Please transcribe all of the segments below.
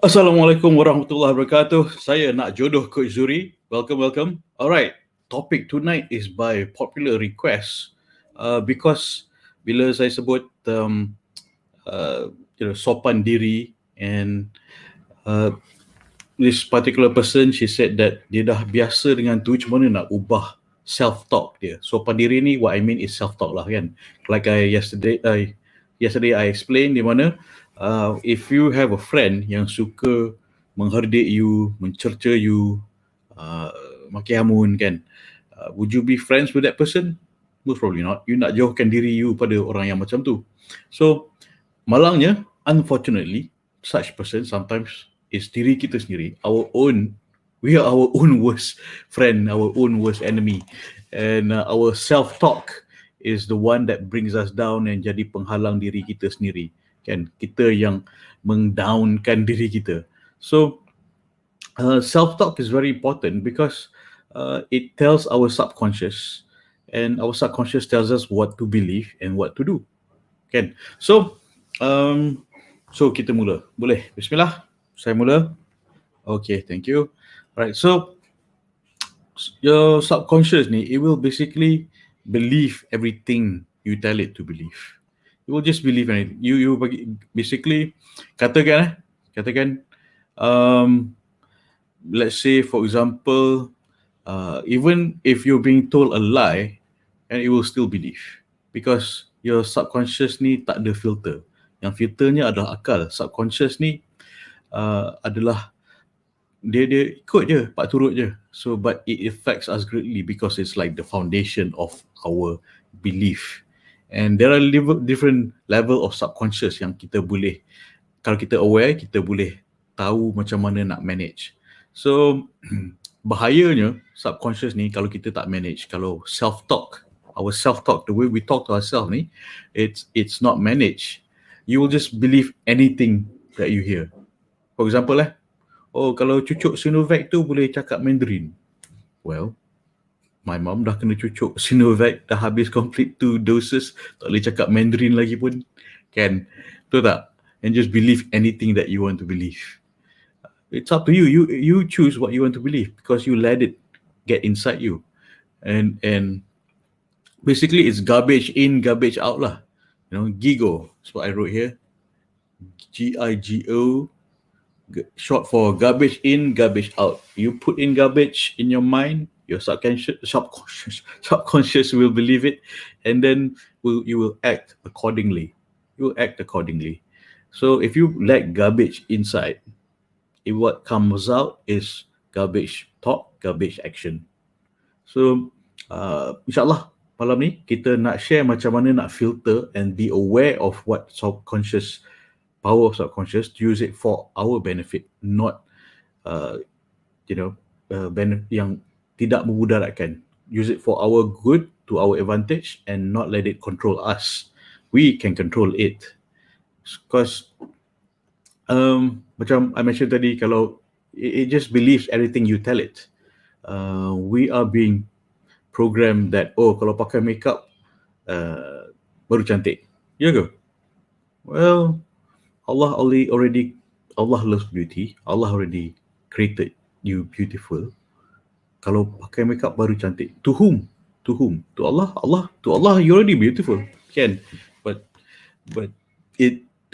Assalamualaikum warahmatullahi wabarakatuh. Saya NakJodoh Coach Zuhri. Welcome. Alright, topic tonight is by popular request because bila saya sebut sopan diri and this particular person, she said that dia dah biasa dengan tu, macam mana nak ubah self-talk dia. Sopan diri ni, what I mean is self-talk lah kan. Like yesterday I explained di mana if you have a friend yang suka mengherdik you, mencerca you, maki hamun kan, would you be friends with that person? Most probably not. You nak jauhkan diri you pada orang yang macam tu. So malangnya, unfortunately, such person sometimes is diri kita sendiri. We are our own worst friend, our own worst enemy, and our self-talk is the one that brings us down and jadi penghalang diri kita sendiri. Kan, kita yang mengdownkan diri kita. So self-talk is very important because it tells our subconscious, and our subconscious tells us what to believe and what to do. Kan? So kita mula. Boleh? Bismillah. Saya mula. Okay, thank you. Right, so your subconscious ni, it will basically believe everything you tell it to believe. It will just believe anything. You basically katakan let's say for example, even if you're being told a lie, and it will still believe because your subconscious ni tak ada filter. Yang filternya adalah akal. Subconscious ni adalah dia ikut je, pak turut je. So but it affects us greatly because it's like the foundation of our belief. And there are different level of subconscious yang kita boleh, kalau kita aware, kita boleh tahu macam mana nak manage. So bahayanya subconscious ni kalau kita tak manage, kalau self-talk, our self-talk, the way we talk to ourselves ni, it's not managed. You will just believe anything that you hear. For example kalau cucuk Sinovac tu boleh cakap Mandarin. Well, my mom dah kena cucuk Sinovac, dah habis complete 2 doses, tak boleh cakap Mandarin lagi pun. Kan? Betul tak? And just believe anything that you want to believe. It's up to you. You choose what you want to believe because you let it get inside you. And basically it's garbage in, garbage out lah. GIGO. That's what I wrote here. GIGO. Short for garbage in, garbage out. You put in garbage in your mind, your subconscious will believe it, and then you will act accordingly. You will act accordingly. So if you let garbage inside, what comes out is garbage talk, garbage action. So insyaAllah malam ni kita nak share macam mana nak filter and be aware of what power of subconscious, to use it for our benefit, not yang tidak memudaratkan. Use it for our good, to our advantage, and not let it control us. We can control it. Because macam I mentioned tadi, kalau it just believes everything you tell it. We are being programmed that kalau pakai makeup baru cantik. Ya ke? Well, Allah loves beauty. Allah already created you beautiful. Kalau pakai makeup baru cantik. To whom? To Allah. To Allah, you're already beautiful. Can, but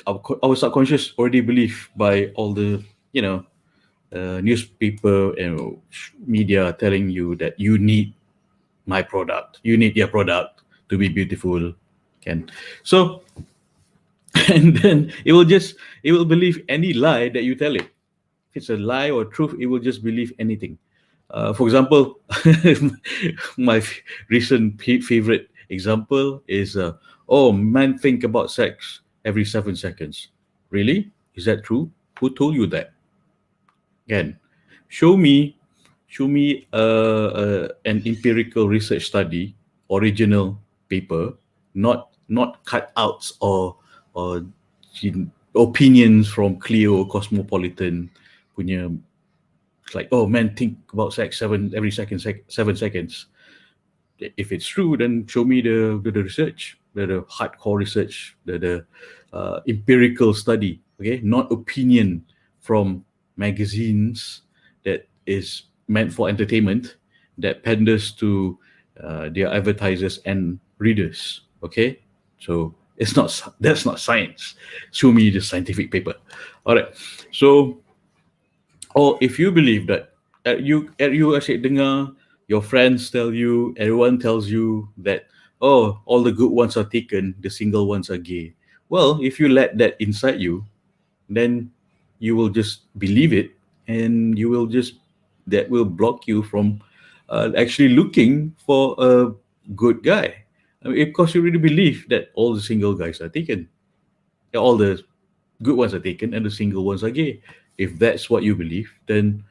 our subconscious already believe by all the newspaper and media telling you that you need my product, you need their product to be beautiful. Can, so. And then it will believe any lie that you tell it. If it's a lie or truth, it will just believe anything. For example, my recent favorite example is, men think about sex every 7 seconds. Really? Is that true? Who told you that? Again, show me an empirical research study, original paper, not cutouts or opinions from Clio, Cosmopolitan punya. It's like, men think about sex every 7 seconds. If it's true, then show me the research, the hardcore research, the empirical study. Okay, not opinion from magazines that is meant for entertainment that panders to their advertisers and readers. Okay, so that's not science. Show me the scientific paper. All right, so or if you believe that you asyik dengar your friends tell you, everyone tells you that, oh, all the good ones are taken, the single ones are gay. Well, if you let that inside you, then you will just believe it, and that will block you from actually looking for a good guy. I mean, of course, you really believe that all the single guys are taken, all the good ones are taken, and the single ones are gay. If that's what you believe, then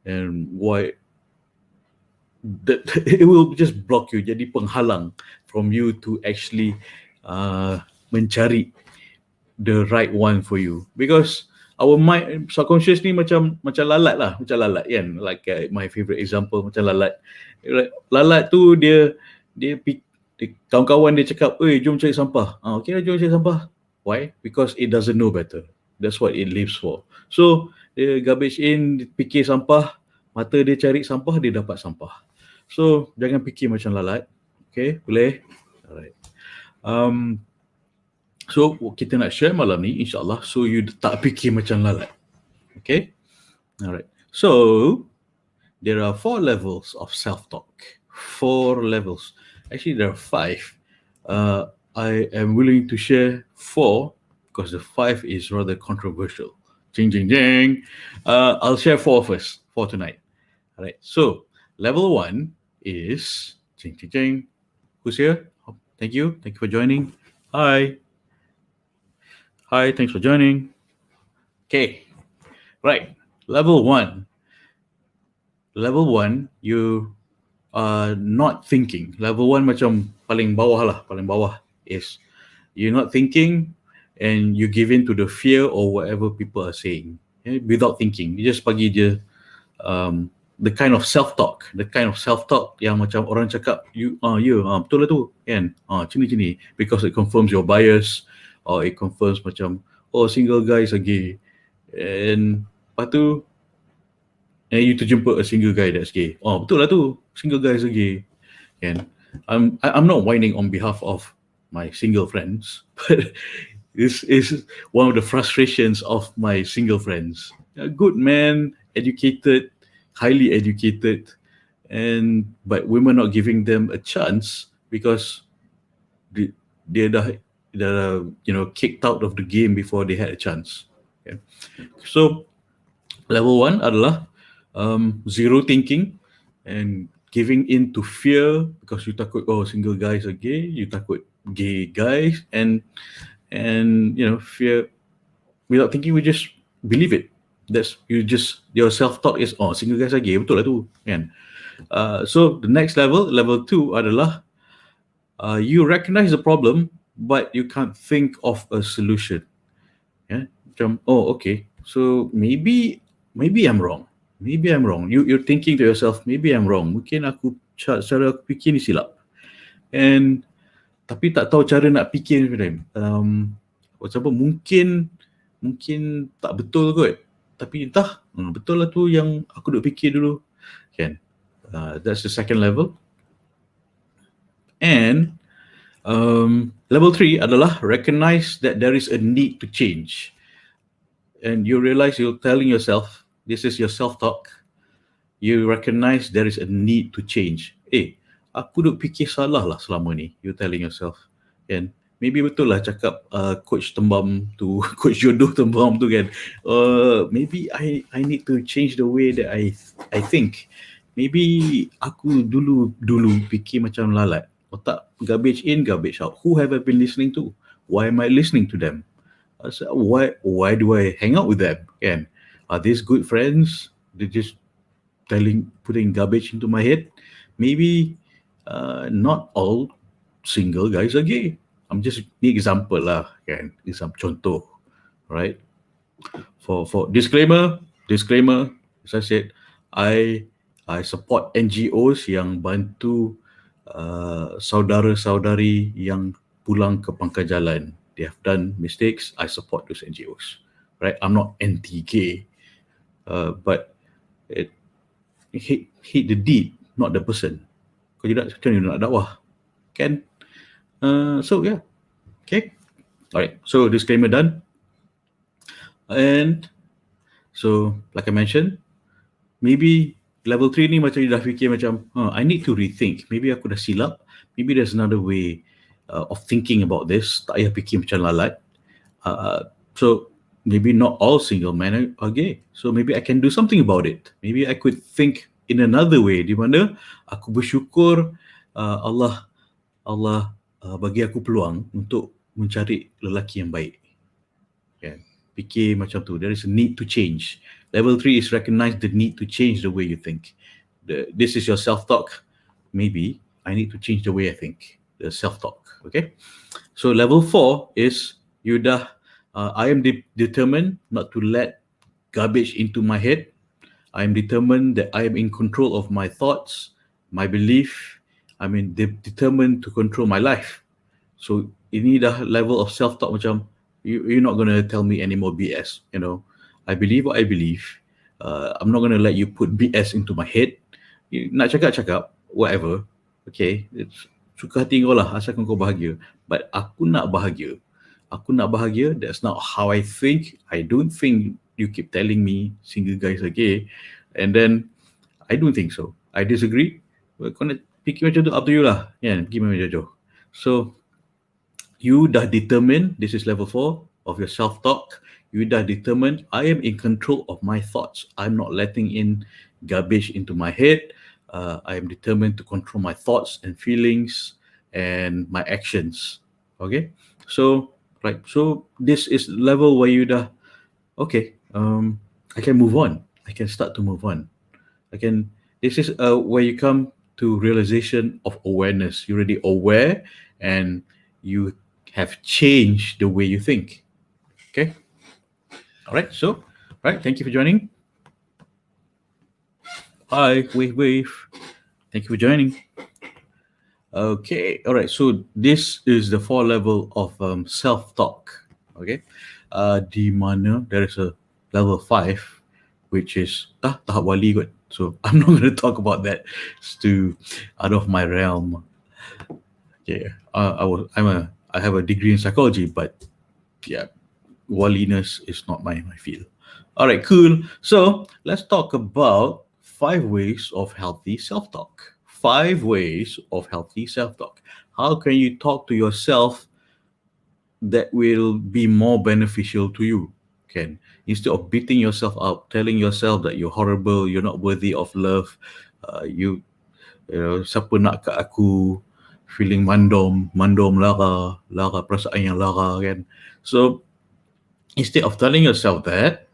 and why that it will just block you, jadi penghalang from you to actually mencari the right one for you, because our mind subconscious ni macam lalat lah, macam lalat kan, like my favorite example macam lalat. Lalat tu kawan-kawan dia cakap, jom cari sampah. Okay lah, jom cari sampah. Why? Because it doesn't know better. That's what it lives for. So dia garbage in, dia fikir sampah, mata dia cari sampah, dia dapat sampah. So jangan fikir macam lalat. Okay, boleh? Alright. So kita nak share malam ni, insyaAllah, so you tak fikir macam lalat. Okay? Alright. So there are 4 levels of self-talk. 4 levels. Actually, there are 5. I am willing to share 4 because the 5 is rather controversial. Jing, jing, jing. I'll share 4 first, 4 tonight. Alright. So level 1 is jing, jing, jing. Who's here? Thank you. Thank you for joining. Hi. Hi, thanks for joining. Okay, right. Level 1. Level 1, you are not thinking. Level 1 macam paling bawah lah. Paling bawah is you're not thinking and you give in to the fear or whatever people are saying, okay? Without thinking. You just bagi je the kind of self-talk. The kind of self-talk yang macam orang cakap, betul lah tu, kan? Cini-cini. Because it confirms your bias, or it confirms macam, single guys are gay. And lepas tu, you terjumpa a single guy that's gay. Betul lah tu, single guys are gay. And I'm not whining on behalf of my single friends, but this is one of the frustrations of my single friends. A good man, educated, highly educated, but women not giving them a chance because they dah kicked out of the game before they had a chance. Okay. So level 1 adalah zero thinking and giving in to fear because you takut single guys are gay, you takut gay guys, and fear. Without thinking, we just believe it. Your self-talk is single guys are gay, betul lah tu, kan? So the next level 2 adalah you recognize the problem but you can't think of a solution. Yeah, macam okay, so maybe I'm wrong. You're thinking to yourself, maybe I'm wrong. Mungkin cara aku fikir ni silap. And tapi tak tahu cara nak fikir ni. Macam mungkin tak betul kot. Tapi entah, betul lah tu yang aku duk fikir dulu. Kan? That's the second level. And level 3 adalah recognize that there is a need to change. And you realize you're telling yourself, this is your self-talk. You recognize there is a need to change. Aku duk fikir salah lah selama ni. You're telling yourself. And maybe betul lah cakap coach tembam tu, coach jodoh tembam tu kan. Maybe I need to change the way that I think. Maybe aku dulu fikir macam lalat. Otak garbage in, garbage out. Who have I been listening to? Why am I listening to them? Why do I hang out with them? Kan? Are these good friends? They're just putting garbage into my head. Maybe not all single guys are gay. I'm just ni example lah, kan? Example contoh, right? For disclaimer, as I said, I support NGOs yang bantu saudara-saudari yang pulang ke pangkal jalan. They have done mistakes. I support those NGOs, right? I'm not anti-gay, but it hate the deed, not the person. Kau tidak macam mana nak dakwah, kan? So yeah, okay. Alright, so disclaimer done. And so like I mentioned, maybe level 3 ni macam you dah fikir macam, I need to rethink. Maybe aku dah silap. Maybe there's another way of thinking about this. Tak payah fikir macam lalat. So maybe not all single men are gay. So maybe I can do something about it. Maybe I could think in another way, di mana aku bersyukur Allah bagi aku peluang untuk mencari lelaki yang baik. Kan? Fikir macam tu. There is a need to change. Level 3 is recognize the need to change the way you think. This is your self-talk. Maybe I need to change the way I think. The self-talk. Okay. So level 4 is you dah. I am determined not to let garbage into my head. I am determined that I am in control of my thoughts, my belief. I mean, determined to control my life. So ini dah level of self-talk macam you're not going to tell me any more BS. You know, I believe what I believe. I'm not going to let you put BS into my head. You nak cakap, whatever. Okay, it's suka hati kau lah, asalkan kau bahagia. But aku nak bahagia. That's not how I think. I don't think you keep telling me single guys are gay. And then, I don't think so. I disagree. Kau nak fikir macam tu, up to you lah. Gimana jodoh. So, you dah determined, this is level 4 of your self-talk. You dah determined, I am in control of my thoughts. I'm not letting in garbage into my head. I am determined to control my thoughts and feelings and my actions. Okay? So, right. So, this is level where you dah, okay, I can move on. I can start to move on. This is where you come to realization of awareness. You're already aware and you have changed the way you think. Okay? All right, so, right, thank you for joining. Hi, wave. Thank you for joining. Okay, all right, so this is the 4 level of self-talk. Okay? Di mana there is a level 5, which is tahap wali kot. So, I'm not going to talk about that. It's too out of my realm. Okay, I have a degree in psychology, but yeah, waliness is not my field. All right, cool. So let's talk about 5 ways of healthy self-talk. 5 ways of healthy self-talk. How can you talk to yourself that will be more beneficial to you? Can instead of beating yourself up, telling yourself that you're horrible, you're not worthy of love, you know, siapa nak kat aku, feeling mandom lara perasaan yang lara kan. So instead of telling yourself that,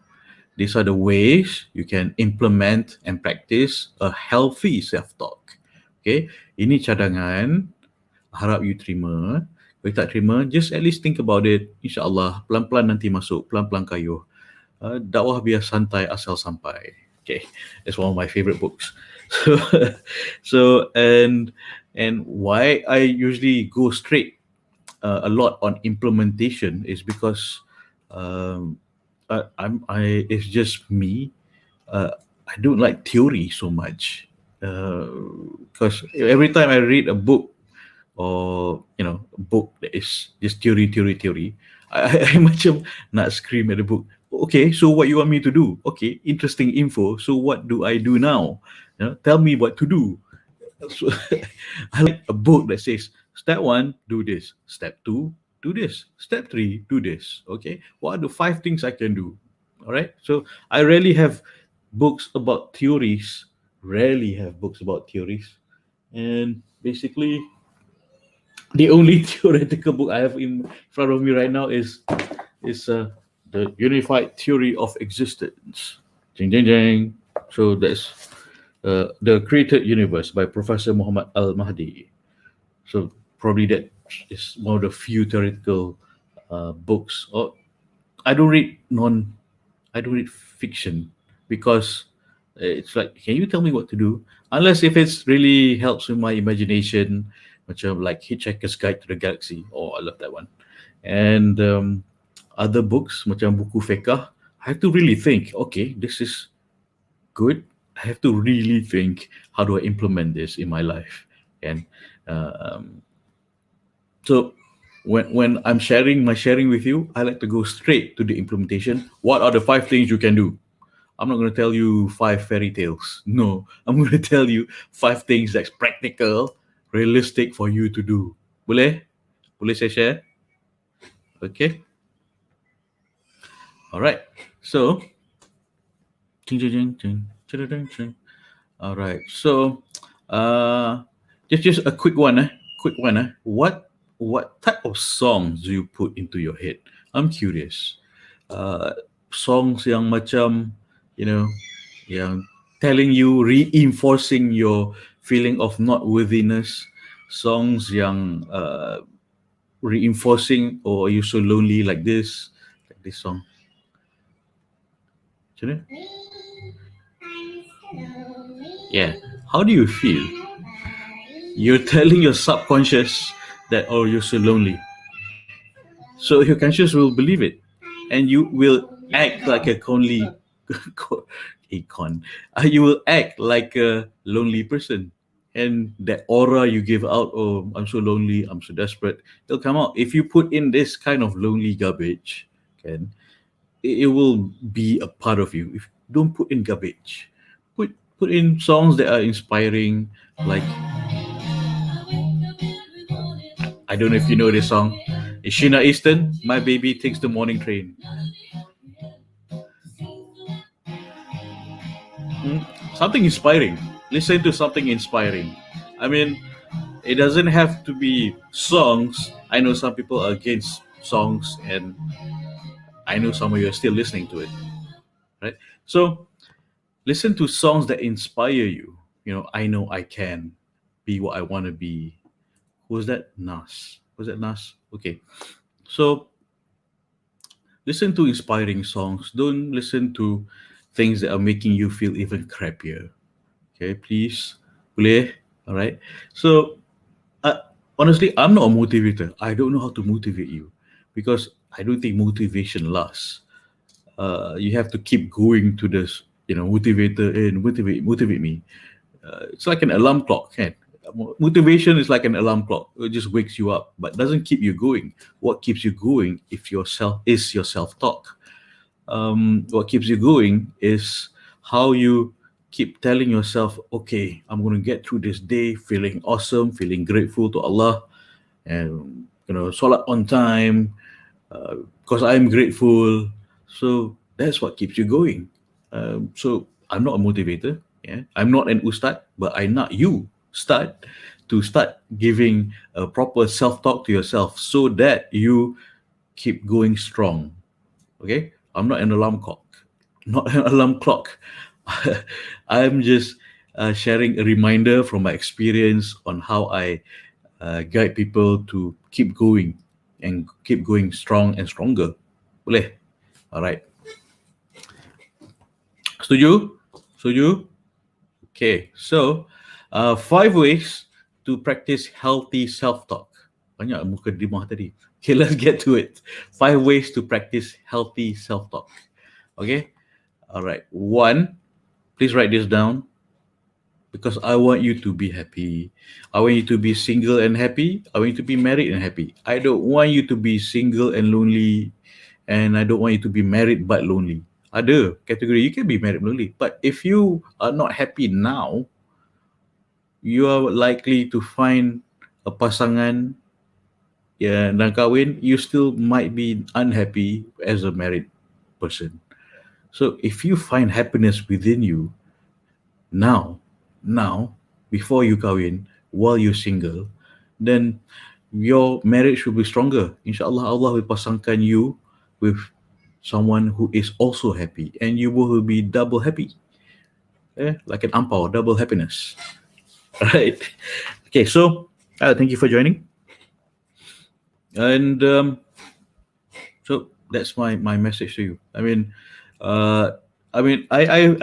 these are the ways you can implement and practice a healthy self-talk. Okay, ini cadangan, harap you terima. Kalau tak terima, just at least think about it. InsyaAllah, pelan-pelan nanti masuk, pelan-pelan kayuh. Dakwah biar santai asal sampai. Okay, that's one of my favorite books. So and why I usually go straight a lot on implementation is because it's just me. I don't like theory so much because every time I read a book or a book that is just theory, I macam nak scream at the book. Okay, so what you want me to do? Okay, interesting info. So what do I do now? Tell me what to do. So I like a book that says, step 1, do this. Step 2, do this. Step 3, do this. Okay, what are the 5 things I can do? All right, so I rarely have books about theories. And basically, the only theoretical book I have in front of me right now is the Unified Theory of Existence. Jing, jing, jing. So that's The Created Universe by Professor Muhammad Al-Mahdi. So probably that is one of the few theoretical books. I don't read fiction because it's like, can you tell me what to do? Unless if it's really helps with my imagination, macam like Hitchhiker's Guide to the Galaxy. Oh, I love that one. And other books macam buku fiqh, I have to really think, okay, this is good. I have to really think, how do I implement this in my life? And um, so when I'm sharing with you, I like to go straight to the implementation. What are the 5 things you can do? I'm not going to tell you 5 fairy tales. No, I'm going to tell you 5 things that's practical, realistic for you to do. Boleh? Boleh saya share? Okay. All right. So, ching, ching, ching, ching, ching, ching, ching. All right. So, uh, just a quick one. Quick one. What type of songs do you put into your head? I'm curious. Uh, Songs yang macam, you know, yang telling you, reinforcing your feeling of not worthiness. Songs yang reinforcing, oh, are you so lonely, like this song. Macam mana? Yeah. How do you feel? You're telling your subconscious that, oh, you're so lonely. So your conscious will believe it, and you will act like a conly, you will act like a lonely person, and that aura you give out, oh, I'm so lonely, I'm so desperate, it'll come out. If you put in this kind of lonely garbage, can it will be a part of you. If don't put in garbage, put in songs that are inspiring, like, I don't know if you know this song. It's Sheena Easton, My Baby Takes the Morning Train. Something inspiring. Listen to something inspiring. I mean, it doesn't have to be songs. I know some people are against songs, and I know some of you are still listening to it, right? So listen to songs that inspire you. I know I can be what I want to be. Who's that? Nas. Was that Nas? Okay. So listen to inspiring songs. Don't listen to things that are making you feel even crappier. Okay, please. Boleh? All right. So, honestly, I'm not a motivator. I don't know how to motivate you, because I don't think motivation lasts. You have to keep going to this, motivator and motivate me. It's like an alarm clock. Kan? Motivation is like an alarm clock. It just wakes you up, but doesn't keep you going. What keeps you going if is your self-talk. What keeps you going is how you keep telling yourself, okay, I'm going to get through this day feeling awesome, feeling grateful to Allah, and salat on time, because I'm grateful. So that's what keeps you going. So I'm not a motivator. Yeah, I'm not an ustad, but I not you start giving a proper self-talk to yourself so that you keep going strong. Okay, I'm not an alarm clock. Not an alarm clock. I'm just sharing a reminder from my experience on how I guide people to keep going and keep going strong and stronger. Boleh? Alright. Setuju? Setuju? Okay, so 5 ways to practice healthy self-talk. Banyak muka dimah tadi. Okay, let's get to it. 5 ways to practice healthy self-talk. Okay? Alright. 1, please write this down, because I want you to be happy. I want you to be single and happy. I want you to be married and happy. I don't want you to be single and lonely, and I don't want you to be married but lonely. Ada category you can be married lonely, but if you are not happy now, you are likely to find a pasangan, dan kahwin, you still might be unhappy as a married person. So if you find happiness within you now, before you kahwin, while you're single, then your marriage will be stronger. Inshallah, Allah will pasangkan you with someone who is also happy, and you will be double happy. Like an ampau, double happiness. Right? Okay, so thank you for joining. And so that's my message to you. I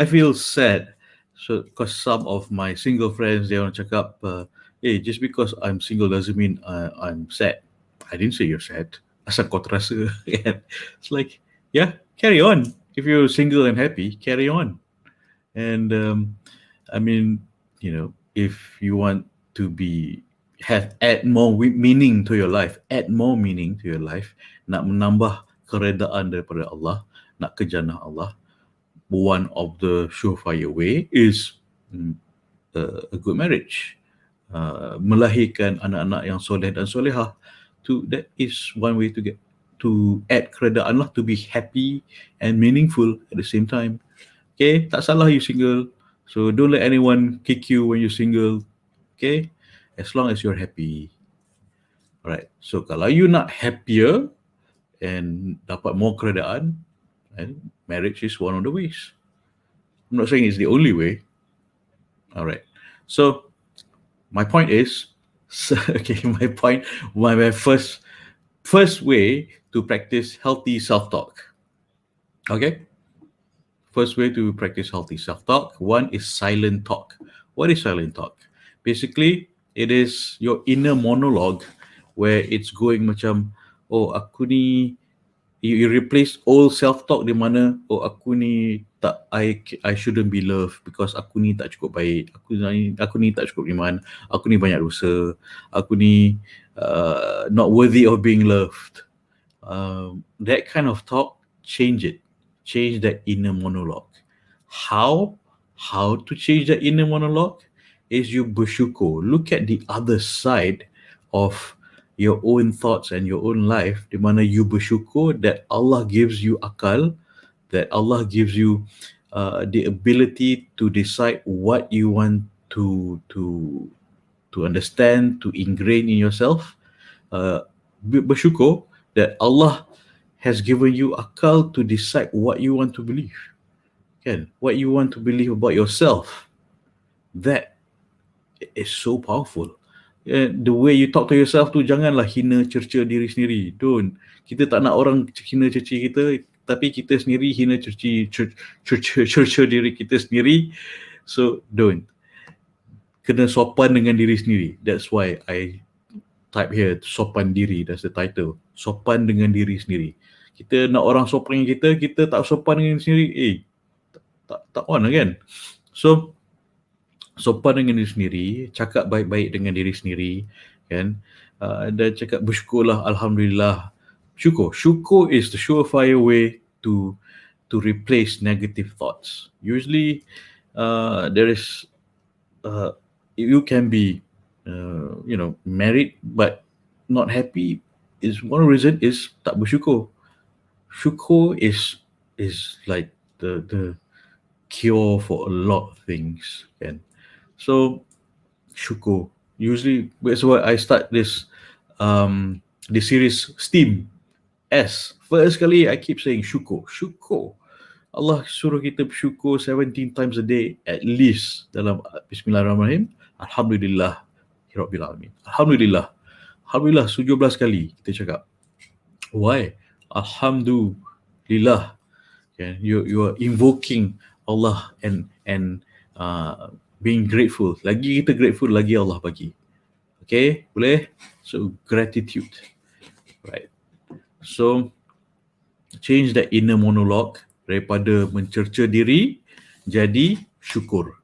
feel sad. So, because some of my single friends, they want to check up, hey, just because I'm single doesn't mean I'm sad. I didn't say you're sad. Asal kau terasa. It's like, yeah, carry on. If you're single and happy, carry on. And I mean, if you want to add more meaning to your life, nak menambah keredaan daripada Allah, nak ke jannah Allah, one of the surefire way is a good marriage. Melahirkan anak-anak yang soleh dan solehah. That is one way to add keredaan lah, to be happy and meaningful at the same time. Okay, tak salah you single. So don't let anyone kick you when you're single. Okay, as long as you're happy. Alright, so kalau you nak happier and dapat more keredaan, and marriage is one of the ways. I'm not saying it's the only way. Alright, so my point is, my first way to practice healthy self-talk. Okay? First way to practice healthy self-talk, one is silent talk. What is silent talk? Basically, it is your inner monologue where it's going macam, oh aku ni, you replace old self-talk di mana, oh aku ni tak, I shouldn't be loved because aku ni tak cukup baik, aku ni tak cukup iman, aku ni banyak dosa, aku ni not worthy of being loved. That kind of talk, change it. Change that inner monologue. How to change that inner monologue? Is you bersyukur. Look at the other side of your own thoughts and your own life, di mana you bersyukur that Allah gives you akal, that Allah gives you the ability to decide what you want to understand, to ingrain in yourself. Bersyukur that Allah has given you akal to decide what you want to believe. Kan? What you want to believe about yourself. That is so powerful. The way you talk to yourself tu, janganlah hina cerca diri sendiri. Don't. Kita tak nak orang hina cerca kita, tapi kita sendiri hina cerca diri kita sendiri. So don't. Kena sopan dengan diri sendiri. That's why I type here, sopan diri. That's the title. Sopan dengan diri sendiri. Kita nak orang sopan dengan kita tak sopan dengan diri sendiri. Tak on lah kan? So, sopan dengan diri sendiri, cakap baik-baik dengan diri sendiri, kan? Dan cakap bersyukurlah, alhamdulillah. Syukur is the surefire way to replace negative thoughts. Usually, there is you can be married but not happy. Is one reason is tak bersyukur. Syukur is like the cure for a lot of things, kan? So syukur. Usually that's why I start this series STEAM. First kali I keep saying syukur. Allah suruh kita bersyukur 17 times a day at least dalam Bismillahirrahmanirrahim. Alhamdulillah Rabbil Alamin. Alhamdulillah 17 kali kita cakap. Why? Alhamdulillah. Okay? You are invoking Allah and being grateful. Lagi kita grateful, lagi Allah bagi. Okay? Boleh? So gratitude. Right. So change that inner monologue daripada mencerca diri jadi syukur.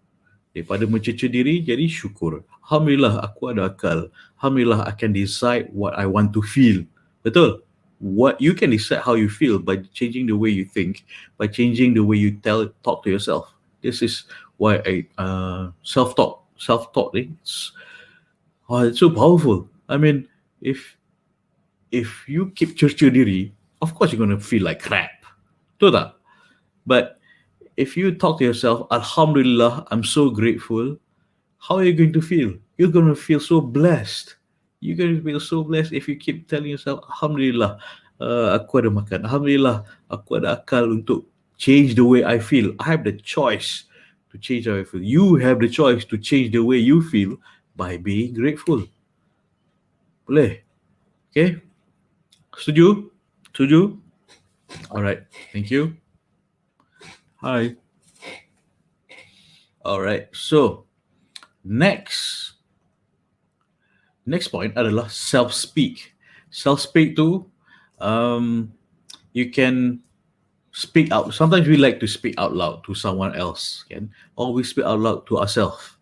Daripada mencerca diri jadi syukur. Alhamdulillah aku ada akal. Alhamdulillah I can decide what I want to feel. Betul? What you can decide how you feel by changing the way you think, by changing the way you talk to yourself. This is why I self-talk. It's so powerful. I mean, if you keep cerca diri, of course you're going to feel like crap. Betul tak? But if you talk to yourself, Alhamdulillah, I'm so grateful, how are you going to feel? You're going to feel so blessed. You're going to feel so blessed if you keep telling yourself, Alhamdulillah, aku ada makan. Alhamdulillah, aku ada akal untuk change the way I feel. I have the choice to change how I feel. You have the choice to change the way you feel by being grateful. Boleh? Okay? Setuju? Alright, thank you. Hi. Alright, so next point adalah self-speak. Self-speak tu, you can speak out. Sometimes we like to speak out loud to someone else, can, or we speak out loud to ourselves.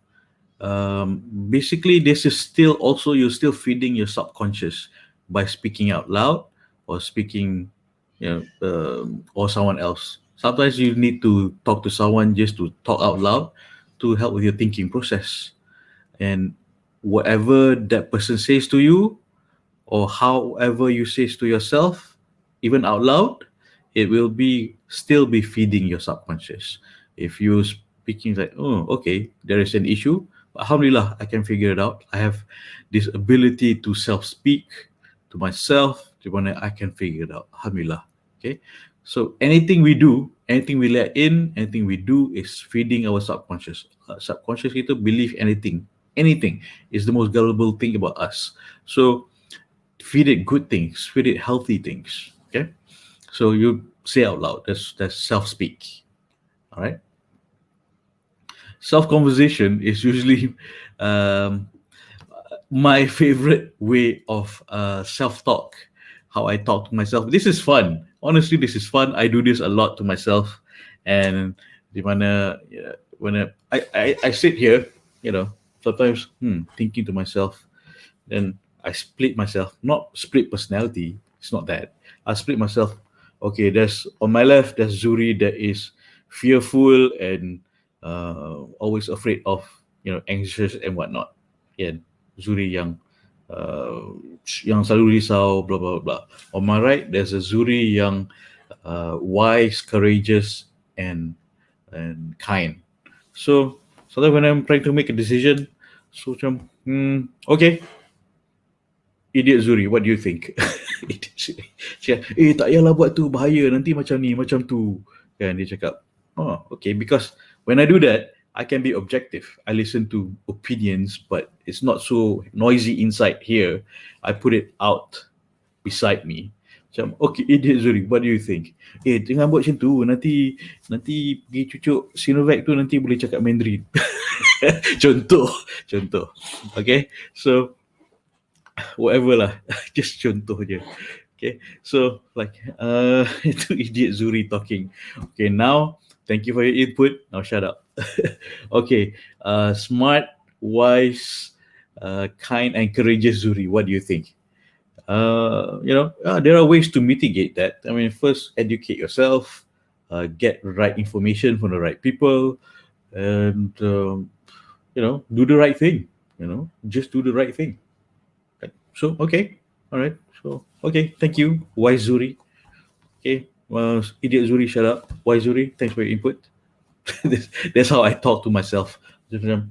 Basically, this is still also, you're still feeding your subconscious by speaking out loud or speaking, or someone else. Sometimes you need to talk to someone just to talk out loud to help with your thinking process. And whatever that person says to you, or however you say to yourself, even out loud, it will be still be feeding your subconscious. If you're speaking like, oh, okay, there is an issue, but alhamdulillah, I can figure it out. I have this ability to self-speak to myself, to when I can figure it out. Alhamdulillah. Okay. So anything we do, anything we let in, anything we do is feeding our subconscious. Subconscious itu believe anything is the most gullible thing about us. So feed it good things, feed it healthy things. Okay, so you say out loud. That's self-speak. All right. Self-conversation is usually my favorite way of self-talk. How I talk to myself. This is fun. Honestly, this is fun. I do this a lot to myself, and di mana, when I sit here, sometimes thinking to myself, then I split myself, not split personality. It's not that. I split myself. Okay, there's on my left, there's Zuhri that is fearful and always afraid of, anxious and whatnot. Yeah, Zuhri yang selalu risau, blah blah blah. On my right, there's a Zuhri yang wise, courageous, and kind. So sometimes when I'm trying to make a decision, so macam, okay, idiot Zuhri, what do you think? Idiot Zuhri. Cakap, tak payahlah buat tu, bahaya, nanti macam ni, macam tu. Kan, dia cakap, oh, okay, because when I do that, I can be objective. I listen to opinions, but it's not so noisy inside here. I put it out beside me. Macam, okay, idiot Zuhri, what do you think? Jangan buat macam tu, nanti pergi cucuk Sinovac tu nanti boleh cakap Mandarin. Contoh. Okay, so whatever lah, just contoh je. Okay, so like itu idiot Zuhri talking. Okay, now thank you for your input. Now shut up. Okay, smart, wise, kind, and courageous Zuhri. What do you think? There are ways to mitigate that. I mean, first educate yourself, get right information from the right people, and do the right thing. Just do the right thing. So, okay. All right. So, okay. Thank you, wise Zuhri. Okay. Well, idiot Zuhri, shut up. Wise Zuhri, thanks for your input. That's how I talk to myself.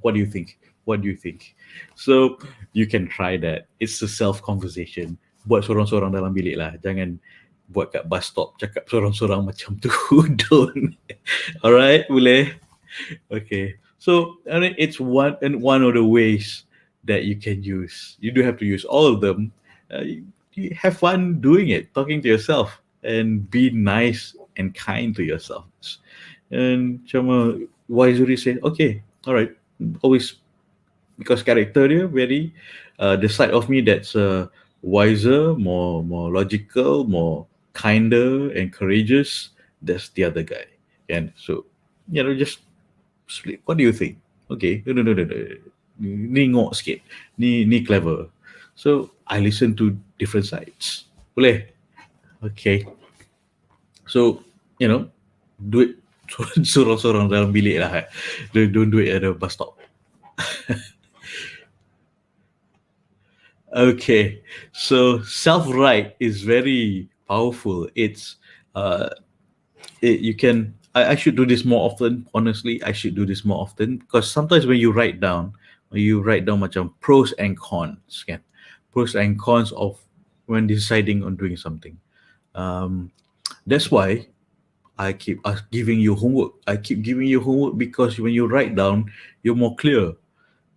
What do you think? What do you think? So, you can try that. It's a self-conversation. Buat sorang-sorang dalam bilik lah. Jangan buat kat bus stop, cakap sorang-sorang macam tu. Don't. All right, boleh? Okay. So, I mean, it's one of the ways that you can use. You do have to use all of them. You have fun doing it, talking to yourself, and be nice and kind to yourself. And why Zuhri said, okay, all right, always, because character dia very the side of me that's wiser, more logical, more kinder and courageous. That's the other guy. And so, just split. What do you think? Okay, no. Ni ngok sikit, ni clever. So I listen to different sides. Boleh? Okay. So, do it sorang-sorang dalam bilik lah. Don't do it at a bus stop. Okay. So self-right is very powerful. It's you can. I should do this more often. Honestly, I should do this more often, because sometimes when you write down macam pros and cons, kan? Pros and cons of when deciding on doing something. That's why I keep giving you homework. I keep giving you homework because when you write down, you're more clear.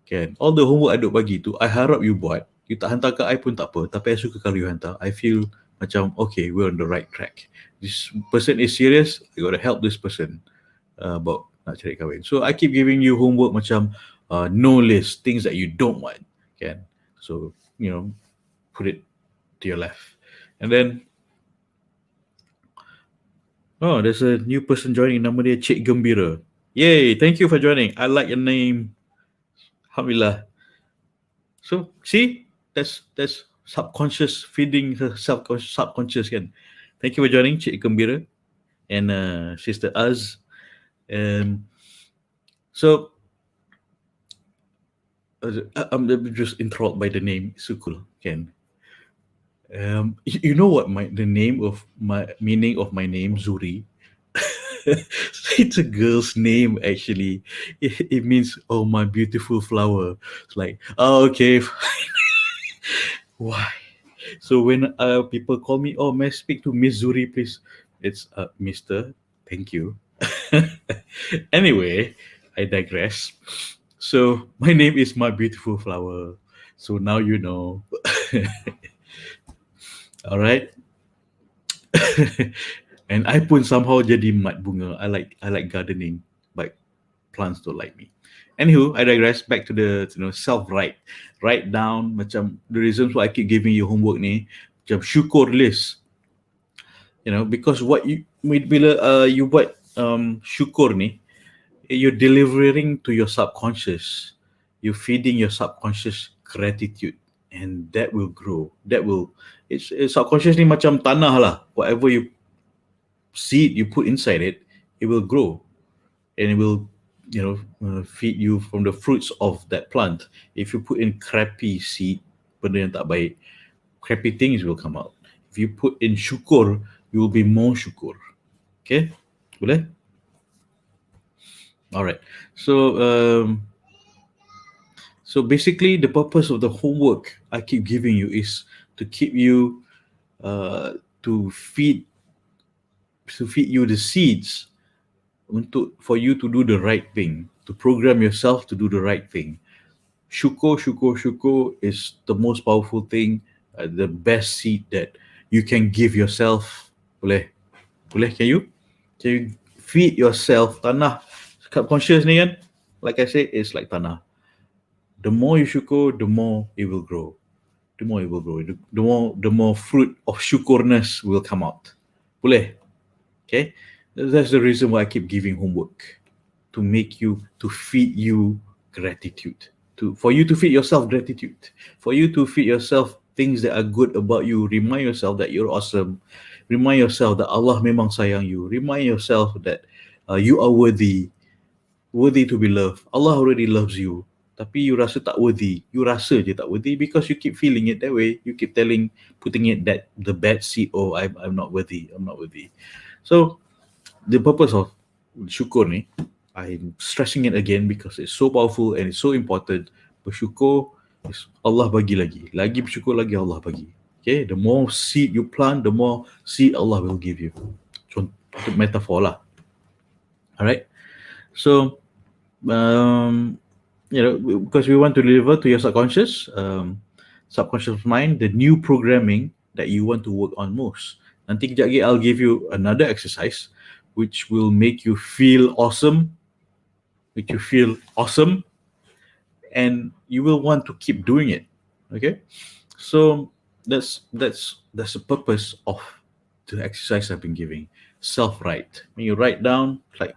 Kan? All the homework I duk bagi tu, I harap you buat. You tak hantar ke I pun tak apa. Tapi I suka kalau you hantar. I feel macam, okay, we're on the right track. This person is serious. I got to help this person about nak cari kahwin. So I keep giving you homework macam no list, things that you don't want. Kan? So, put it to your left. And then, Oh, there's a new person joining. Nama dia Cik Gembira. Yay! Thank you for joining. I like your name. Alhamdulillah. So see, that's subconscious feeding her subconscious kan. Thank you for joining, Cik Gembira and Sister Az. So I'm just enthralled by the name. So cool, Ken. You know what the name of my meaning of my name, Zuhri? It's a girl's name actually. It means, oh, my beautiful flower. It's like, oh, okay. Why? So when people call me, oh, may I speak to Miss Zuri, please? It's Mr. Thank you. Anyway, I digress. So my name is my beautiful flower. So now you know. All right. And I pun somehow jadi mat bunga. I like gardening, but plants don't like me. Anywho, I digress. Back to the self-write. Write down macam the reasons why I keep giving you homework ni, macam syukur list. Because what bila you buat syukur ni, you're delivering to your subconscious. You're feeding your subconscious gratitude, and that will grow. It's subconscious ni macam tanah lah. Whatever you seed you put inside it, it will grow, and it will feed you from the fruits of that plant. If you put in crappy seed, benda yang tak baik, crappy things will come out. If you put in syukur, you will be more syukur. Okay, boleh? All right. So basically, the purpose of the homework I keep giving you is to keep you to feed you the seeds for you to do the right thing, to program yourself to do the right thing. Syukur is the most powerful thing, the best seed that you can give yourself. Boleh? Can you feed yourself? Tanah subconscious ni kan, like I said, it's like tanah. The more you syukur, the more it will grow. The more fruit of syukurnas will come out. Boleh? Okay? That's the reason why I keep giving homework, to feed you gratitude, for you to feed yourself gratitude, for you to feed yourself things that are good about you. Remind yourself that you're awesome. Remind yourself that Allah memang sayang you. Remind yourself that you are worthy to be loved. Allah already loves you, tapi you rasa tak worthy. You rasa je tak worthy because you keep feeling it that way. You keep putting it that the bad seed. Oh, I'm not worthy. So the purpose of syukur ni, I'm stressing it again because it's so powerful and it's so important. Bersyukur is Allah bagi lagi bersyukur lagi Allah bagi. Okay, the more seed you plant, the more seed Allah will give you. Contoh metaphor lah. All right. So because we want to deliver to your subconscious mind the new programming that you want to work on most. Nanti kejap lagi I'll give you another exercise which will make you feel awesome, and you will want to keep doing it. Okay, so that's the purpose of the exercise I've been giving. Self-write. When you write down, like,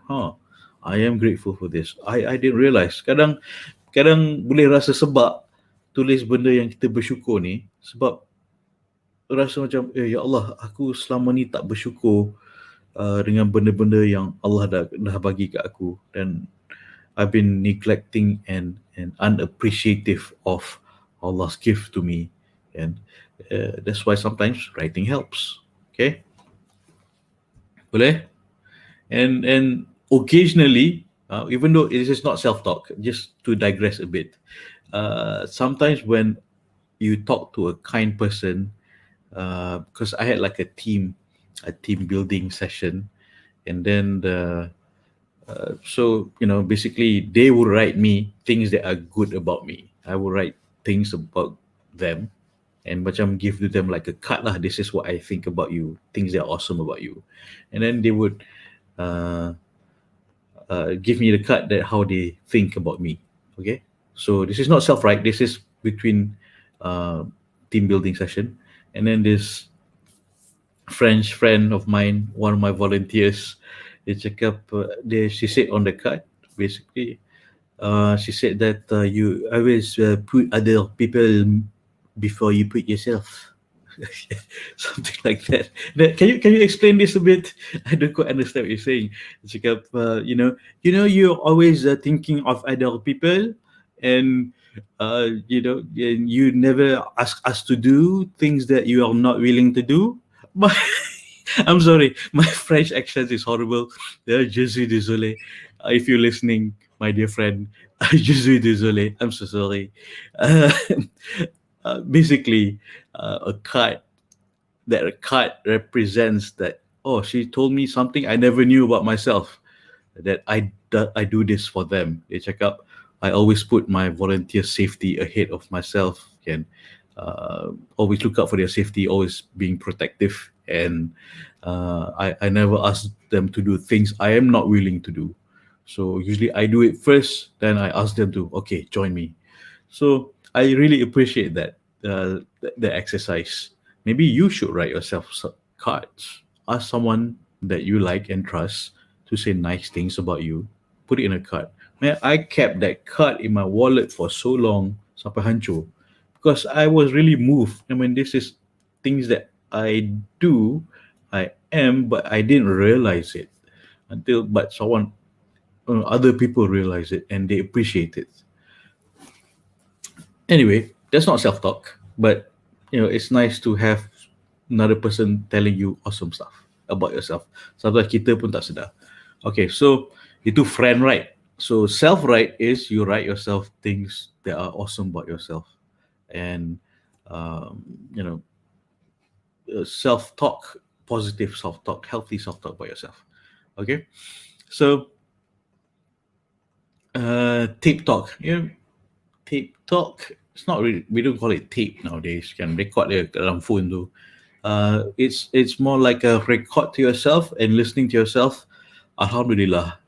I am grateful for this. I didn't realize. Kadang boleh rasa sebab tulis benda yang kita bersyukur ni, sebab rasa macam, ya Allah, aku selama ni tak bersyukur dengan benda-benda yang Allah dah bagi kat aku, dan I've been neglecting and unappreciative of Allah's gift to me, and that's why sometimes writing helps. Okay, boleh? And occasionally, even though it is not self-talk, just to digress a bit, sometimes when you talk to a kind person, because I had like a team building session, and then so basically they will write me things that are good about me. I will write things about them and macam give to them like a card lah. This is what I think about you, things that are awesome about you, and then they would give me the card that how they think about me. Okay, so this is not self-write. This is between team building session, and then this French friend of mine, one of my volunteers, she said on the card, basically, she said that you always put other people before you put yourself. Something like that. Can you explain this a bit? I don't quite understand what you're saying. Cakap, you're always thinking of other people, and you never ask us to do things that you are not willing to do. But I'm sorry, my French accent is horrible. Je suis désolé. If you're listening, my dear friend, je suis désolé. I'm so sorry. Uh, Basically, a card represents that, oh, she told me something I never knew about myself, that I do this for them. They check up. I always put my volunteer safety ahead of myself, and always look out for their safety, always being protective, and I never ask them to do things I am not willing to do. So usually I do it first, then I ask them to, okay, join me. So I really appreciate that, the exercise. Maybe you should write yourself cards. Ask someone that you like and trust to say nice things about you. Put it in a card. Man, I kept that card in my wallet for so long, sampai hancur, because I was really moved. I mean, this is things that I do, I am, but I didn't realize it but someone, other people realize it and they appreciate it. Anyway, that's not self-talk, but it's nice to have another person telling you awesome stuff about yourself. Sometimes kita pun tak sedar. Okay, so itu friend right. So self-write is you write yourself things that are awesome about yourself, and um, you know self-talk, positive self-talk, healthy self-talk about yourself. Okay, so tape talk. Tape talk. It's not really. We don't call it tape nowadays. Can record dia dalam phone tu. It's more like a record to yourself and listening to yourself. Alhamdulillah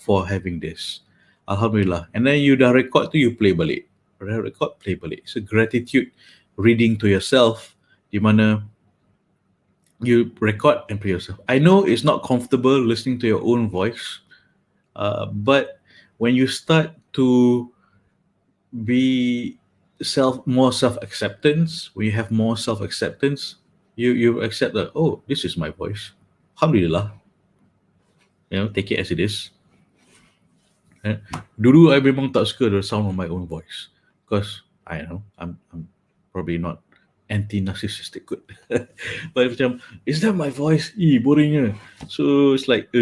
for having this. Alhamdulillah. And then you dah record tu, you play balik. Record, play balik. So gratitude reading to yourself, di mana you record and play yourself. I know it's not comfortable listening to your own voice, but when you start to be more self-acceptance, when you have more self-acceptance, you accept that, oh, this is my voice. Alhamdulillah. Take it as it is. Dulu I memang tak suka the sound of my own voice, because I know I'm probably not anti-narcissistic good. But macam, is that my voice? Boringnya. So it's like,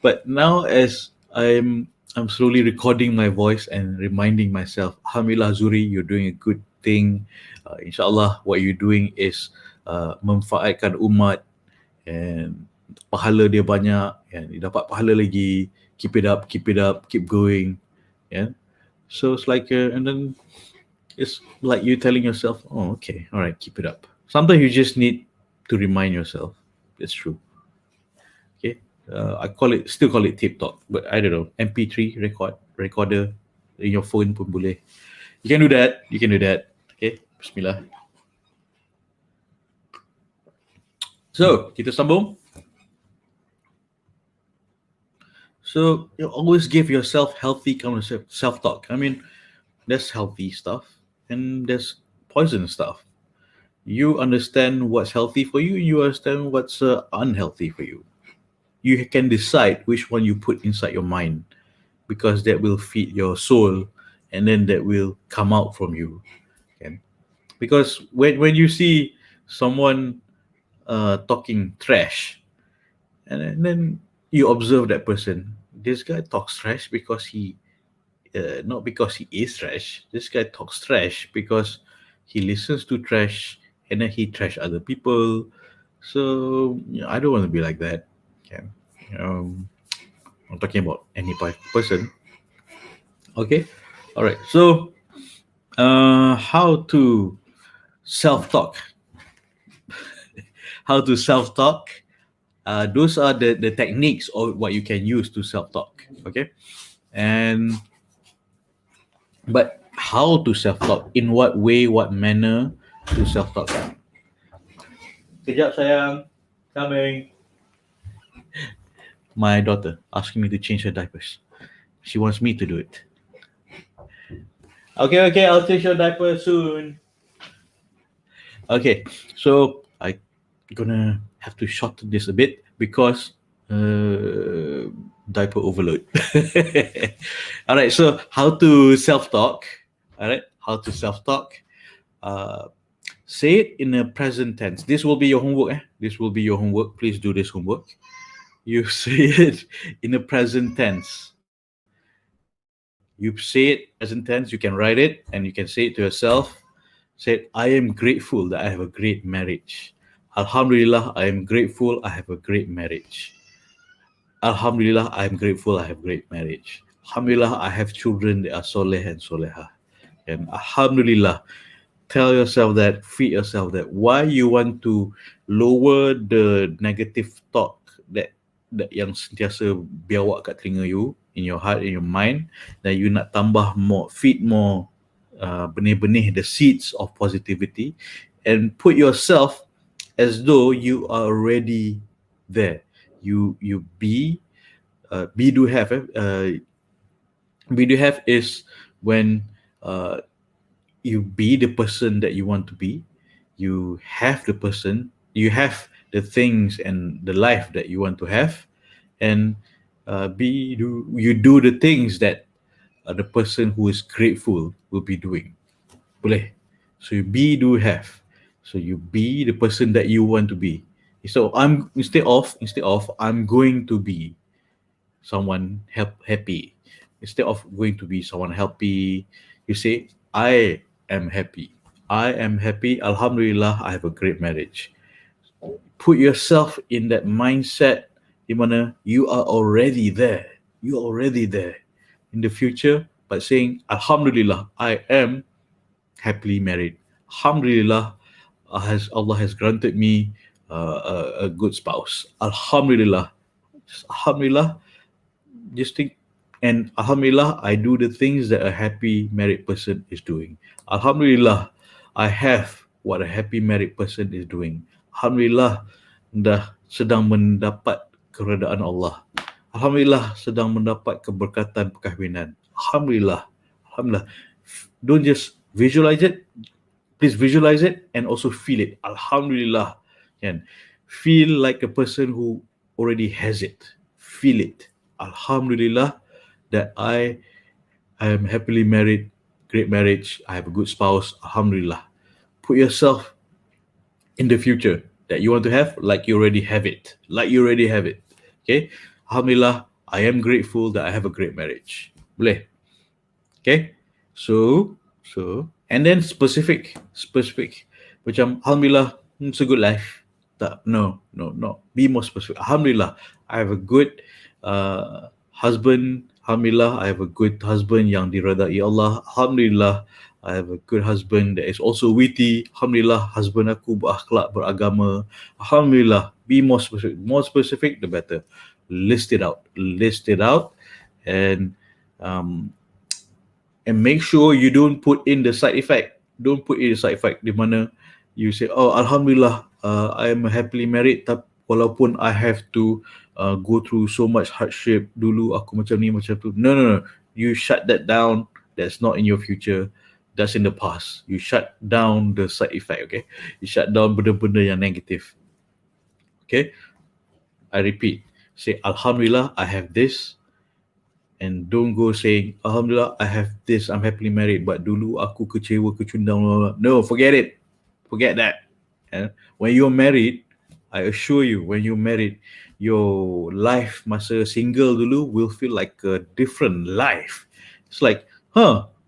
but now as I'm slowly recording my voice and reminding myself, Alhamdulillah Zuhri, you're doing a good thing. InsyaAllah what you're doing is memfaatkan umat, and pahala dia banyak, and dia dapat pahala lagi. Keep it up, keep going. Yeah. So it's like, and then it's like you telling yourself, oh, okay, all right, keep it up. Sometimes you just need to remind yourself. It's true. Okay. I still call it tape talk, but I don't know, MP3 recorder in your phone pun boleh. You can do that. Okay. Bismillah. So, kita sambung. So you always give yourself healthy kind of self-talk. I mean, there's healthy stuff and there's poison stuff. You understand what's healthy for you, you understand what's unhealthy for you. You can decide which one you put inside your mind, because that will feed your soul, and then that will come out from you. Okay? Because when you see someone talking trash, and then you observe that person, this guy talks trash because not because he is trash. This guy talks trash because he listens to trash, and then he trash other people. So I don't want to be like that. Okay. I'm talking about any person. Okay. All right. So how to self-talk? How to self-talk? Those are the techniques of what you can use to self-talk. Okay. But how to self-talk? In what way, what manner to self-talk? Kejap sayang. Coming. My daughter asking me to change her diapers. She wants me to do it. Okay, I'll change your diaper soon. Okay, so I gonna have to shorten this a bit because diaper overload. All right, so how to self-talk. All right, how to self-talk. Say it in a present tense. This will be your homework. This will be your homework. Please do this homework. You say it in a present tense. You say it present tense. You can write it and you can say it to yourself. Say, I am grateful that I have a great marriage. Alhamdulillah, I am grateful I have a great marriage. Alhamdulillah, I am grateful I have great marriage. Alhamdulillah, I have children that are soleh and solehah. And Alhamdulillah, tell yourself that, feed yourself that. Why you want to lower the negative talk that yang sentiasa biawak kat telinga you, in your heart, in your mind, that you nak tambah more, feed more benih-benih, the seeds of positivity, and put yourself as though you are already there. You be do have. Be do have is when you be the person that you want to be. You have the person. You have the things and the life that you want to have, and you do the things that the person who is grateful will be doing. Boleh. So you be, do, have. So you be the person that you want to be. So instead of I'm going to be someone happy. Instead of going to be someone happy, you say I am happy. I am happy. Alhamdulillah, I have a great marriage. Put yourself in that mindset di mana you are already there. You are already there in the future by saying Alhamdulillah, I am happily married. Alhamdulillah, Allah has granted me a good spouse. Alhamdulillah. Alhamdulillah, just think, and Alhamdulillah, I do the things that a happy married person is doing. Alhamdulillah, I have what a happy married person is doing. Alhamdulillah, dah sedang mendapat keredaan Allah. Alhamdulillah, sedang mendapat keberkatan perkahwinan. Alhamdulillah. Alhamdulillah. Don't just visualize it. Please visualize it and also feel it. Alhamdulillah. And feel like a person who already has it. Feel it. Alhamdulillah that I am happily married, great marriage, I have a good spouse. Alhamdulillah. Put yourself in the future that you want to have like you already have it. Like you already have it. Okay? Alhamdulillah, I am grateful that I have a great marriage. Boleh? Okay? So, and then specific. Macam, Alhamdulillah, it's a good life. No. Be more specific. Alhamdulillah, I have a good husband. Alhamdulillah, I have a good husband yang diredai Allah. Alhamdulillah, I have a good husband that is also witty. Alhamdulillah, husband aku berakhlak, beragama. Alhamdulillah, be more specific. More specific, the better. List it out, and make sure you don't put in the side effect. Don't put in the side effect di mana you say, oh, Alhamdulillah, I am happily married, walaupun I have to go through so much hardship. Dulu aku macam ni, macam tu. No. You shut that down. That's not in your future. That's in the past. You shut down the side effect, okay? You shut down benda-benda yang negative. Okay? I repeat. Say, Alhamdulillah, I have this. And don't go saying, Alhamdulillah, I have this, I'm happily married, but dulu aku kecewa, kecundang. No, forget it. Forget that. And when you're married, I assure you, when you're married, your life masa single dulu will feel like a different life. It's like,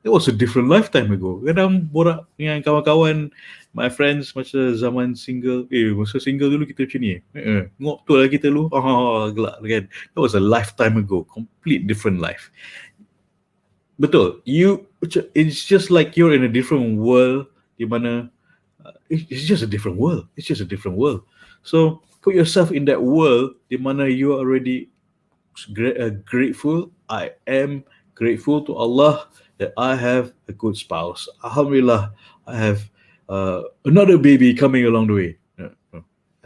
it was a different lifetime ago. Kadang borak dengan kawan-kawan, my friends masa zaman single, masa single dulu kita macam ni. Ngok tu lah kita dulu. Gelak kan. That was a lifetime ago. Complete different life. Betul. It's just like you're in a different world di mana it's just a different world. It's just a different world. So put yourself in that world di mana you are already grateful. I am grateful to Allah that I have a good spouse. Alhamdulillah, I have another baby coming along the way.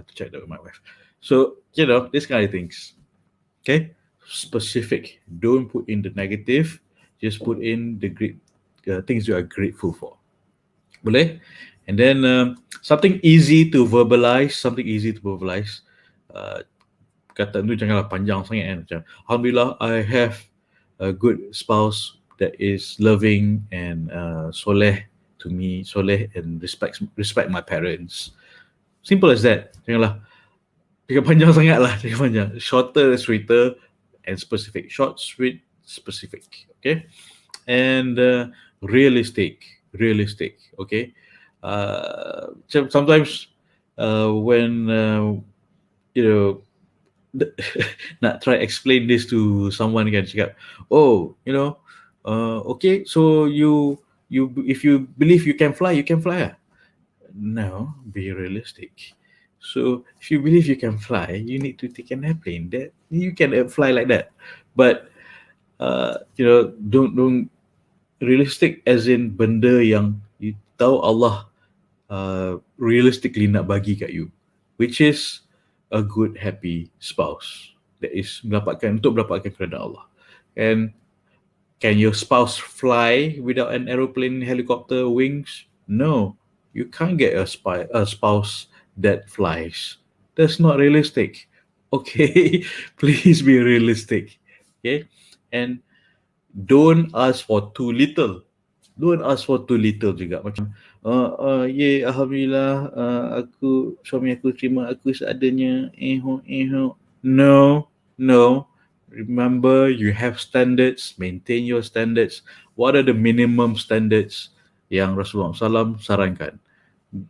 have to check that with my wife. So, this kind of things. Okay? Specific. Don't put in the negative. Just put in the great things you are grateful for. Boleh? And then something easy to verbalize. Kata tu janganlah panjang sangat kan. Macam, Alhamdulillah, I have a good spouse that is loving and soleh to me, soleh and respect my parents. Simple as that. Janganlah panjang sangat lah. Jangan panjang. Shorter, sweeter, and specific. Short, sweet, specific. Okay? And realistic. Okay? Sometimes when nak try explain this to someone kan, cakap, okay, so you if you believe you can fly lah. No, be realistic. So if you believe you can fly, you need to take an airplane. That you can fly like that. But don't realistic as in benda yang you tahu Allah realistically nak bagi kat you, which is a good happy spouse that is untuk mendapatkan keridaan Allah. And can your spouse fly without an aeroplane, helicopter, wings? No, you can't get a spouse that flies. That's not realistic. Okay, please be realistic. Okay, and don't ask for too little. Don't ask for too little juga. Macam, Alhamdulillah, suami aku terima aku seadanya. No. Remember, you have standards. Maintain your standards. What are the minimum standards yang Rasulullah SAW sarankan?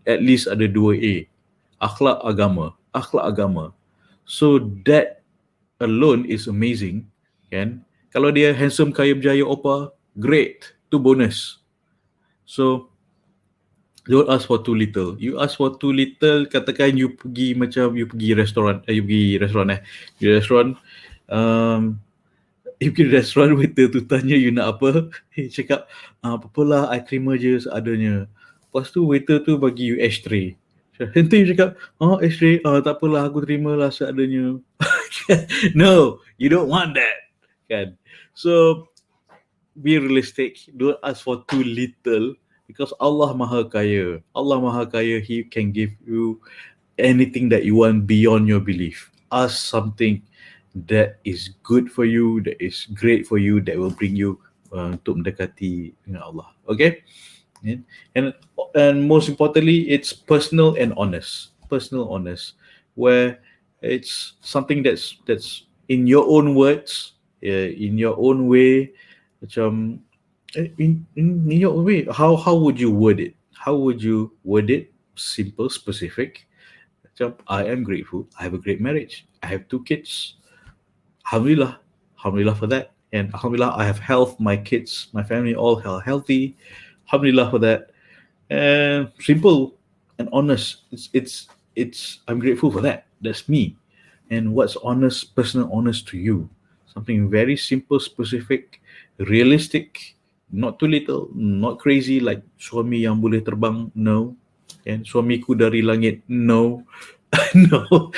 At least ada 2A. Akhlak agama. So that alone is amazing. Kan? Kalau dia handsome, kaya, berjaya, opa, great. Itu bonus. So, don't ask for too little. You ask for too little, katakan you pergi restoran, waiter tu tanya you nak apa, cakap, apalah, I terima je seadanya. Lepas tu waiter tu bagi you ashtray. Nanti you cakap, ashtray, tak apalah, aku terimalah seadanya. No, you don't want that. Kan? So, be realistic. Don't ask for too little, because Allah Maha Kaya. He can give you anything that you want beyond your belief. Ask something that is good for you, that is great for you, that will bring you untuk mendekati dengan Allah. Okay? And most importantly, it's personal and honest. Where it's something that's in your own words, in your own way. Macam in your own way, how would you word it? Simple, specific. Macam, I am grateful, I have a great marriage, I have 2 kids. Alhamdulillah for that. And Alhamdulillah, I have health, my kids, my family all healthy. Alhamdulillah for that. And simple and honest. It's I'm grateful for that. That's me. And what's honest, personal honest to you? Something very simple, specific, realistic, not too little, not crazy like suami yang boleh terbang. No. And suamiku dari langit. No. No.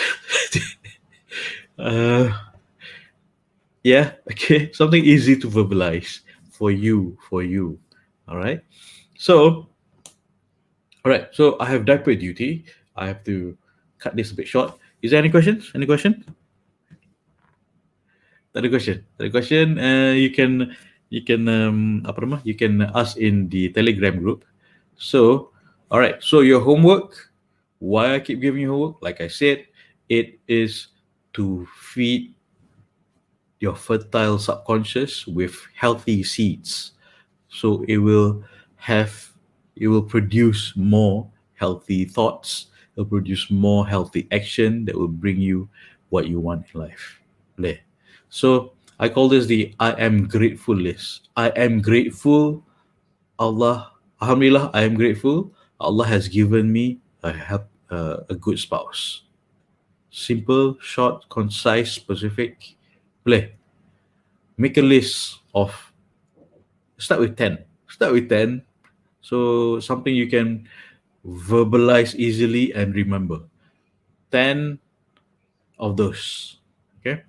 Yeah, okay. Something easy to verbalize for you. All right. So I have diaper duty. I have to cut this a bit short. Is there any questions? Tak ada question. You can ask in the Telegram group. So, all right. So your homework. Why I keep giving you homework? Like I said, it is to feed your fertile subconscious with healthy seeds. So it will produce more healthy thoughts. It will produce more healthy action that will bring you what you want in life. So I call this the I am grateful list. I am grateful. Alhamdulillah, I am grateful. Allah has given me a good spouse. Simple, short, concise, specific. Make a list of, start with 10. So something you can verbalize easily and remember. 10 of those. Okay.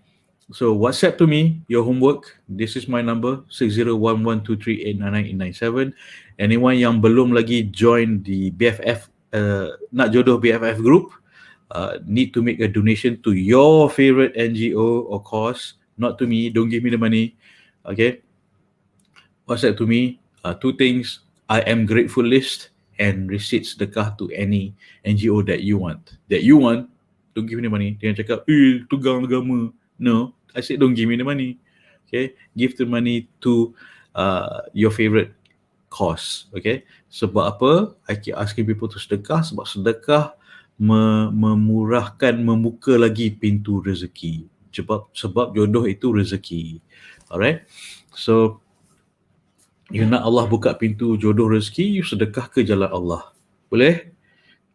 So WhatsApp to me your homework. This is my number 601123899897. Anyone yang belum lagi join the BFF Nak Jodoh BFF group need to make a donation to your favorite NGO or cause, not to me. Don't give me the money. Okay. WhatsApp to me two things: I am grateful list and receipts sedekah to any NGO that you want. Don't give me the money. Jangan cakap, tugang agama. No, I said don't give me the money. Okay, give the money to your favorite cause. Okay, sebab apa? I keep asking people to sedekah sebab sedekah memurahkan, membuka lagi pintu rezeki. Sebab jodoh itu rezeki. Alright, so you nak Allah buka pintu jodoh rezeki, you sedekah ke jalan Allah. Boleh?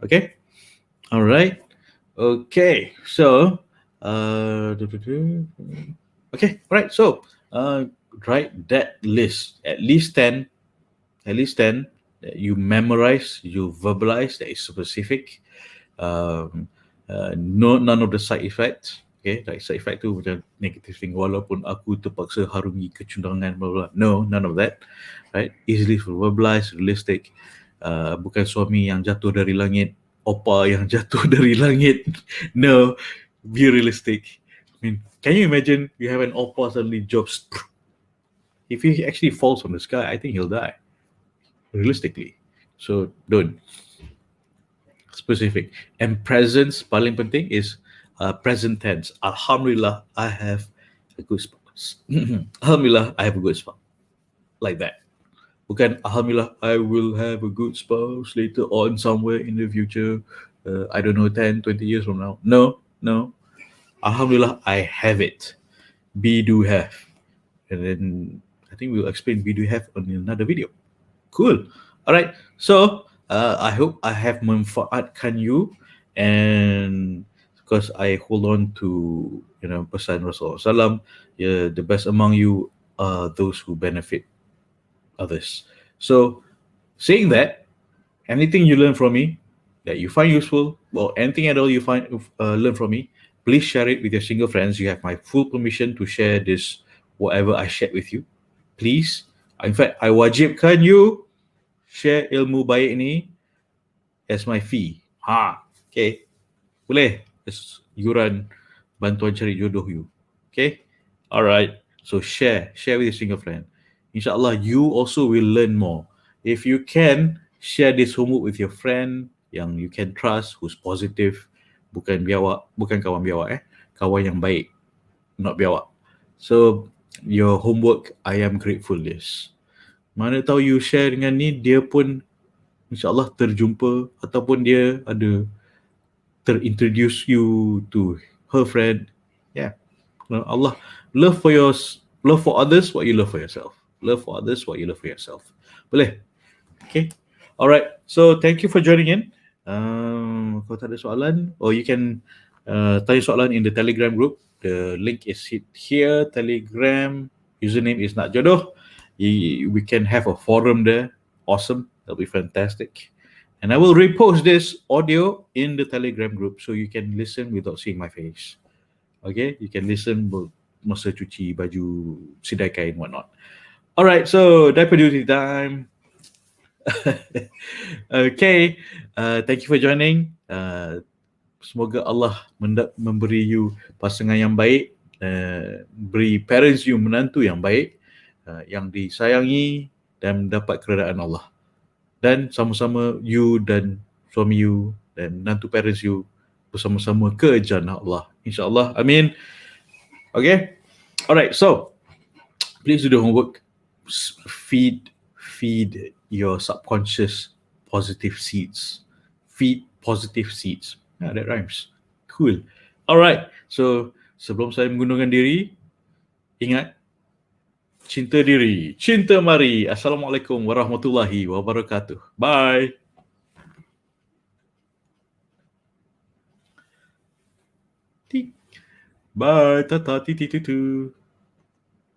Okay? Alright. Okay. So, okay. Alright. So, write that list. At least 10 that you memorize, you verbalize, that is specific. None of the side effects. Okay, like side effect tu macam negative thing, walaupun aku terpaksa harungi kecundangan, blah, blah. No, none of that. Right? Easily verbalized, realistic. Bukan suami yang jatuh dari langit, opa yang jatuh dari langit. No, be realistic. I mean, can you imagine you have an opa suddenly drops? If he actually falls from the sky, I think he'll die. Realistically. So don't. Specific. And presence, paling penting is present tense. Alhamdulillah, I have a good spouse. Alhamdulillah, I have a good spouse. Like that. Bukan Alhamdulillah, I will have a good spouse later on somewhere in the future. I don't know, 10, 20 years from now. No. Alhamdulillah, I have it. Be do have. And then I think we'll explain be do have on another video. Cool. All right. So I hope I have manfaatkan you, and because I hold on to pesan Rasulullah SAW, the best among you are those who benefit others. So saying that, anything you learn from me that you find useful, or anything at all you find learn from me, please share it with your single friends. You have my full permission to share this, whatever I shared with you. Please. In fact, I wajibkan you share ilmu baik ni as my fee. Okay. Boleh? As yuran bantuan cari jodoh you. Okay? Alright. So share with your single friend. InsyaAllah, you also will learn more. If you can, share this homework with your friend yang you can trust, who's positive, bukan kawan biawak, kawan yang baik, not biawak. So, your homework, I am grateful list. Mana tahu you share dengan ni, dia pun InsyaAllah terjumpa, ataupun dia ada terintroduce you to her friend. Yeah. Allah, love for others what you love for yourself. Love for others what you love for yourself. Boleh? Okay. Alright. So thank you for joining in. Kalau tak ada soalan, or you can tanya soalan in the Telegram group. The link is here. Telegram username is Nak Jodoh. We can have a forum there. Awesome. That'll be fantastic. And I will repost this audio in the Telegram group so you can listen without seeing my face. Okay? You can listen masa cuci baju, sidai kain, whatnot. Alright, so diaper duty time. Okay. Thank you for joining. Semoga Allah memberi you pasangan yang baik, beri parents you menantu yang baik, yang disayangi dan mendapat keredaan Allah. Dan sama-sama you dan suami you dan menantu parents you bersama-sama ke jannah Allah. InsyaAllah. Amin. Okay. Alright. So, please do the homework. Feed your subconscious positive seeds. Feed positive seeds. That rhymes. Cool. Alright. So, sebelum saya mengundurkan diri, ingat, cinta diri, cinta mari. Assalamualaikum warahmatullahi wabarakatuh. Bye. Bye. Tata titi tutu.